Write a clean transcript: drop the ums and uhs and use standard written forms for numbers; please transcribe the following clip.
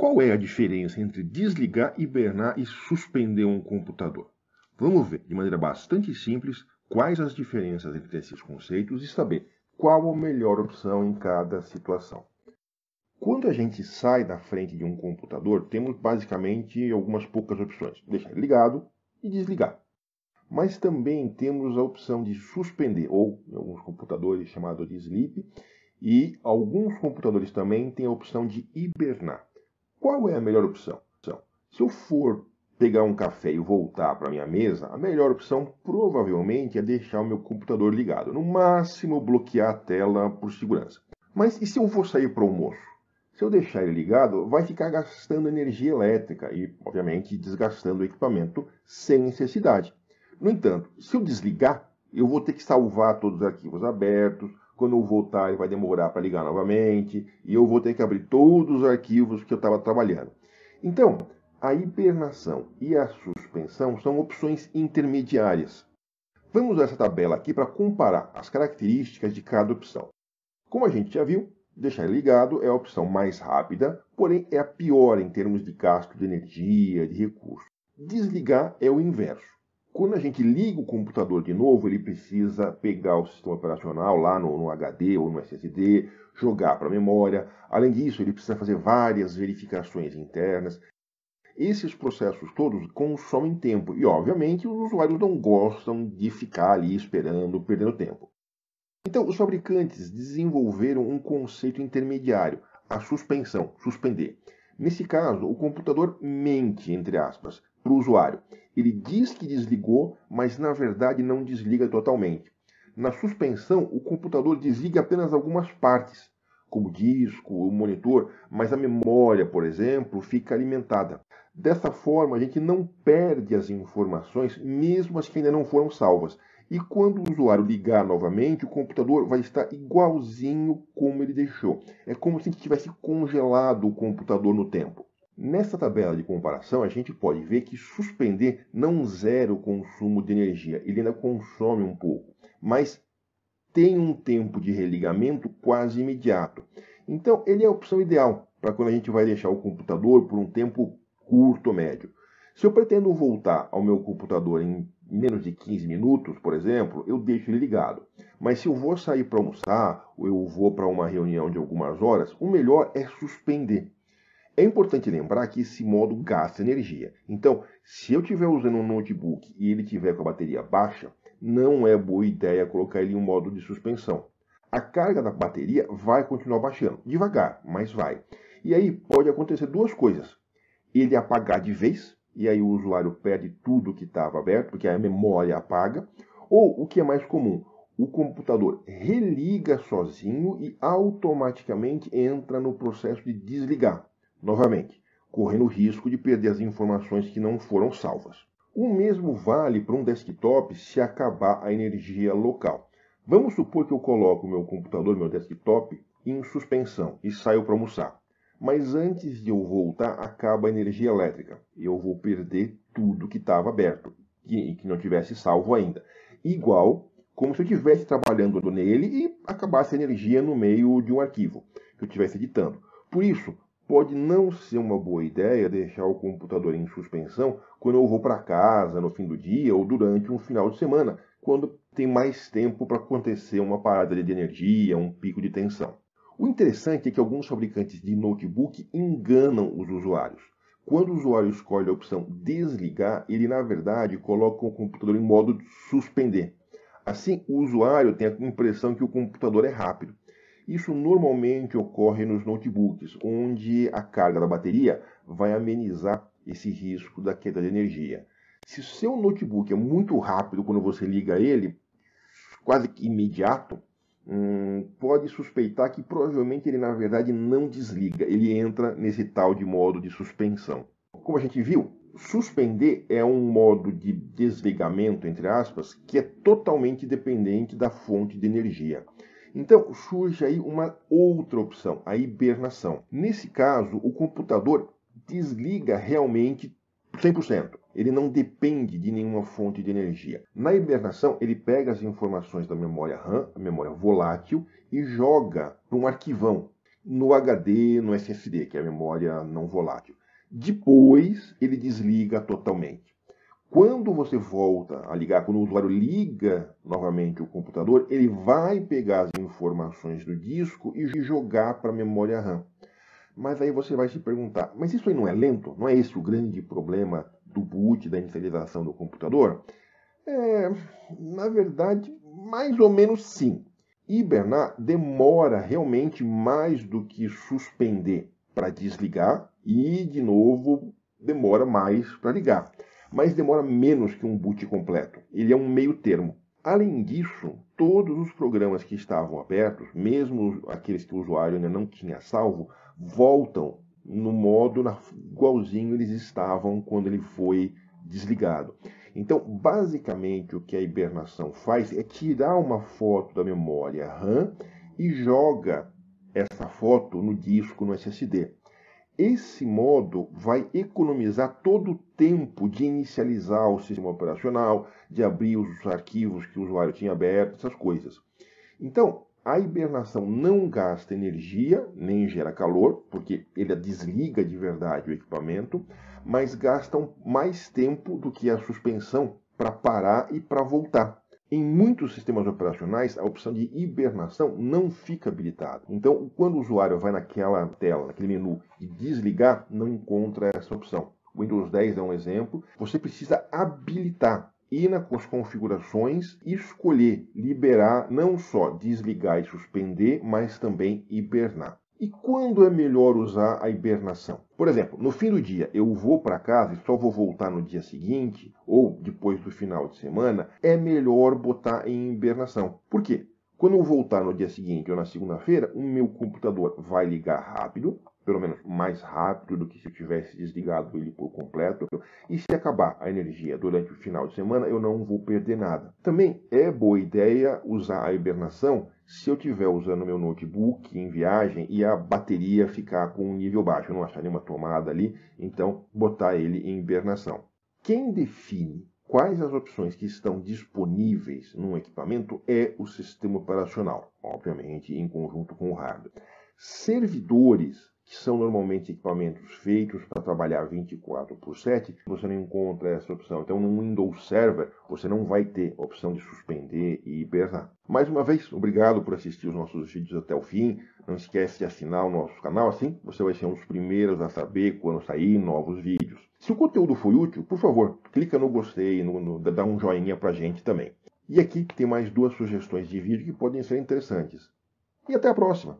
Qual é a diferença entre desligar, hibernar e suspender um computador? Vamos ver, de maneira bastante simples, quais as diferenças entre esses conceitos e saber qual a melhor opção em cada situação. Quando a gente sai da frente de um computador, temos basicamente algumas poucas opções. Deixar ele ligado e desligar. Mas também temos a opção de suspender, ou em alguns computadores chamado de sleep, e alguns computadores também têm a opção de hibernar. Qual é a melhor opção? Se eu for pegar um café e voltar para a minha mesa, a melhor opção provavelmente é deixar o meu computador ligado. No máximo, bloquear a tela por segurança. Mas e se eu for sair para o almoço? Se eu deixar ele ligado, vai ficar gastando energia elétrica e, obviamente, desgastando o equipamento sem necessidade. No entanto, se eu desligar, eu vou ter que salvar todos os arquivos abertos. Quando eu voltar, ele vai demorar para ligar novamente e eu vou ter que abrir todos os arquivos que eu estava trabalhando. Então, a hibernação e a suspensão são opções intermediárias. Vamos usar essa tabela aqui para comparar as características de cada opção. Como a gente já viu, deixar ligado é a opção mais rápida, porém é a pior em termos de gasto de energia, de recursos. Desligar é o inverso. Quando a gente liga o computador de novo, ele precisa pegar o sistema operacional lá no HD ou no SSD, jogar para a memória. Além disso, ele precisa fazer várias verificações internas. Esses processos todos consomem tempo e, obviamente, os usuários não gostam de ficar ali esperando, perdendo tempo. Então, os fabricantes desenvolveram um conceito intermediário, a suspensão, suspender. Nesse caso, o computador mente, entre aspas, para o usuário. Ele diz que desligou, mas na verdade não desliga totalmente. Na suspensão, o computador desliga apenas algumas partes, como o disco, o monitor, mas a memória, por exemplo, fica alimentada. Dessa forma, a gente não perde as informações, mesmo as que ainda não foram salvas. E quando o usuário ligar novamente, o computador vai estar igualzinho como ele deixou. É como se tivesse congelado o computador no tempo. Nessa tabela de comparação, a gente pode ver que suspender não zera o consumo de energia. Ele ainda consome um pouco, mas tem um tempo de religamento quase imediato. Então, ele é a opção ideal para quando a gente vai deixar o computador por um tempo curto ou médio. Se eu pretendo voltar ao meu computador em menos de 15 minutos, por exemplo, eu deixo ele ligado. Mas se eu vou sair para almoçar ou eu vou para uma reunião de algumas horas, o melhor é suspender. É importante lembrar que esse modo gasta energia. Então, se eu estiver usando um notebook e ele estiver com a bateria baixa, não é boa ideia colocar ele em um modo de suspensão. A carga da bateria vai continuar baixando, devagar, mas vai. E aí pode acontecer duas coisas. Ele apagar de vez, e aí o usuário perde tudo que estava aberto, porque a memória apaga. Ou, o que é mais comum, o computador religa sozinho e automaticamente entra no processo de desligar, novamente, correndo o risco de perder as informações que não foram salvas. O mesmo vale para um desktop se acabar a energia local. Vamos supor que eu coloco o meu computador, meu desktop, em suspensão e saio para almoçar. Mas antes de eu voltar, acaba a energia elétrica. Eu vou perder tudo que estava aberto e que não tivesse salvo ainda. Igual como se eu estivesse trabalhando nele e acabasse a energia no meio de um arquivo que eu estivesse editando. Por isso, pode não ser uma boa ideia deixar o computador em suspensão quando eu vou para casa no fim do dia ou durante um final de semana, quando tem mais tempo para acontecer uma parada de energia, um pico de tensão. O interessante é que alguns fabricantes de notebook enganam os usuários. Quando o usuário escolhe a opção desligar, ele na verdade coloca o computador em modo suspender. Assim, o usuário tem a impressão que o computador é rápido. Isso normalmente ocorre nos notebooks, onde a carga da bateria vai amenizar esse risco da queda de energia. Se o seu notebook é muito rápido quando você liga ele, quase que imediato, pode suspeitar que provavelmente ele na verdade não desliga, ele entra nesse tal de modo de suspensão. Como a gente viu, suspender é um modo de desligamento, entre aspas, que é totalmente dependente da fonte de energia. Então surge aí uma outra opção, a hibernação. Nesse caso, o computador desliga realmente 100%. Ele não depende de nenhuma fonte de energia. Na hibernação, ele pega as informações da memória RAM, a memória volátil, e joga para um arquivão, no HD, no SSD, que é a memória não volátil. Depois, ele desliga totalmente. Quando você volta a ligar, quando o usuário liga novamente o computador, ele vai pegar as informações do disco e jogar para a memória RAM. Mas aí você vai se perguntar, mas isso aí não é lento? Não é esse o grande problema do boot, da inicialização do computador? Na verdade, mais ou menos sim. Hibernar demora realmente mais do que suspender para desligar e, de novo, demora mais para ligar. Mas demora menos que um boot completo. Ele é um meio termo. Além disso, todos os programas que estavam abertos, mesmo aqueles que o usuário ainda não tinha salvo, voltam no modo igualzinho eles estavam quando ele foi desligado. Então, basicamente, o que a hibernação faz é tirar uma foto da memória RAM e joga essa foto no disco, no SSD. Esse modo vai economizar todo o tempo de inicializar o sistema operacional, de abrir os arquivos que o usuário tinha aberto, essas coisas. Então, a hibernação não gasta energia, nem gera calor, porque ele desliga de verdade o equipamento, mas gasta mais tempo do que a suspensão para parar e para voltar. Em muitos sistemas operacionais, a opção de hibernação não fica habilitada. Então, quando o usuário vai naquela tela, naquele menu e desligar, não encontra essa opção. O Windows 10 é um exemplo. Você precisa habilitar, ir nas configurações e escolher liberar, não só desligar e suspender, mas também hibernar. E quando é melhor usar a hibernação? Por exemplo, no fim do dia eu vou para casa e só vou voltar no dia seguinte, ou depois do final de semana, é melhor botar em hibernação. Por quê? Quando eu voltar no dia seguinte ou na segunda-feira, o meu computador vai ligar rápido, pelo menos mais rápido do que se eu tivesse desligado ele por completo. E se acabar a energia durante o final de semana, eu não vou perder nada. Também é boa ideia usar a hibernação se eu estiver usando meu notebook em viagem e a bateria ficar com um nível baixo. Eu não achar nenhuma tomada ali, então botar ele em hibernação. Quem define quais as opções que estão disponíveis num equipamento é o sistema operacional, obviamente em conjunto com o hardware. Servidores, que são normalmente equipamentos feitos para trabalhar 24/7, você não encontra essa opção. Então, no Windows Server, você não vai ter a opção de suspender e hibernar. Mais uma vez, obrigado por assistir os nossos vídeos até o fim. Não esquece de assinar o nosso canal, assim você vai ser um dos primeiros a saber quando sair novos vídeos. Se o conteúdo foi útil, por favor, clica no gostei, dá um joinha pra gente também. E aqui tem mais 2 sugestões de vídeo que podem ser interessantes. E até a próxima!